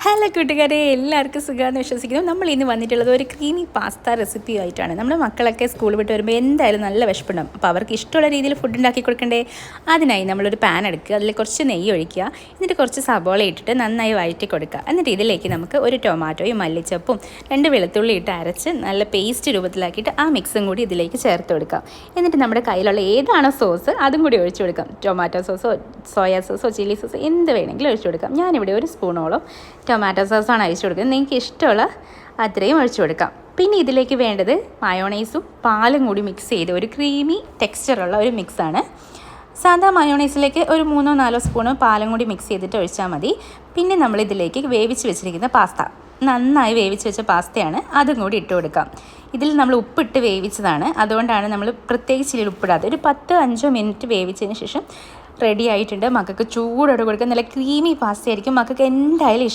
Hello കൂട്ടുകാരെ, എല്ലാവർക്കും സുഖമാണെന്ന് വിശ്വസിക്കുന്നു. നമ്മൾ ഇന്ന് വന്നിട്ടുള്ളത് ഒരു ക്രീമി പാസ്ത റെസിപ്പി ആയിട്ടാണ്. നമ്മുടെ മക്കളൊക്കെ സ്കൂൾ വിട്ട് വരുമ്പോൾ എന്തായാലും നല്ല വിശപ്പുണ്ടാകും. അപ്പോൾ അവർക്ക് ഇഷ്ടമുള്ള രീതിയിൽ ഫുഡ് ഉണ്ടാക്കി കൊടുക്കണ്ടേ. അതിനായി നമ്മളൊരു പാൻ എടുക്കുക, അതിൽ കുറച്ച് നെയ്യ് ഒഴിക്കുക, എന്നിട്ട് കുറച്ച് സബോള ഇട്ടിട്ട് നന്നായി വഴറ്റി കൊടുക്കുക. എന്നിട്ട് ഇതിലേക്ക് നമുക്ക് ഒരു ടൊമാറ്റോയും മല്ലിച്ചപ്പും 2 വെളുത്തുള്ളി ഇട്ട് അരച്ച് നല്ല പേസ്റ്റ് രൂപത്തിലാക്കിയിട്ട് ആ മിക്സും കൂടി ഇതിലേക്ക് ചേർത്ത് കൊടുക്കാം. എന്നിട്ട് നമ്മുടെ കയ്യിലുള്ള ഏതാണോ സോസ് അതും കൂടി ഒഴിച്ചു കൊടുക്കാം. ടൊമാറ്റോ സോസോ സോയാ സോസോ ചില്ലി സോസോ എന്ത് വേണമെങ്കിലും ഒഴിച്ചു കൊടുക്കാം. ഞാനിവിടെ ഒരു സ്പൂണോളം ടൊമാറ്റോ സോസാണ് ഒഴിച്ചു കൊടുക്കുന്നത്. നിങ്ങൾക്ക് ഇഷ്ടമുള്ള അത്രയും ഒഴിച്ചു കൊടുക്കാം. പിന്നെ ഇതിലേക്ക് വേണ്ടത് മയോണൈസും പാലും കൂടി മിക്സ് ചെയ്ത് ഒരു ക്രീമി ടെക്സ്ചറുള്ള ഒരു മിക്സാണ്. സാധാ മയോണൈസിലേക്ക് ഒരു 3-4 സ്പൂണ് പാലും കൂടി മിക്സ് ചെയ്തിട്ട് ഒഴിച്ചാൽ മതി. പിന്നെ നമ്മളിതിലേക്ക് വേവിച്ച് വെച്ചിരിക്കുന്ന പാസ്ത, നന്നായി വേവിച്ച് വെച്ച പാസ്തയാണ്, അതും കൂടി ഇട്ട് കൊടുക്കാം. ഇതിൽ നമ്മൾ ഉപ്പിട്ട് വേവിച്ചതാണ്, അതുകൊണ്ടാണ് നമ്മൾ പ്രത്യേകിച്ച് ഇതിൽ ഉപ്പിടാതെ. ഒരു 10-5 മിനിറ്റ് വേവിച്ചതിന് ശേഷം റെഡി ആയിട്ടുണ്ട്. മക്കൾക്ക് ചൂടോടെ കൊടുക്കുക. നല്ല ക്രീമി പാസ്ത ആയിരിക്കും, മക്കൾക്ക് എന്തായാലും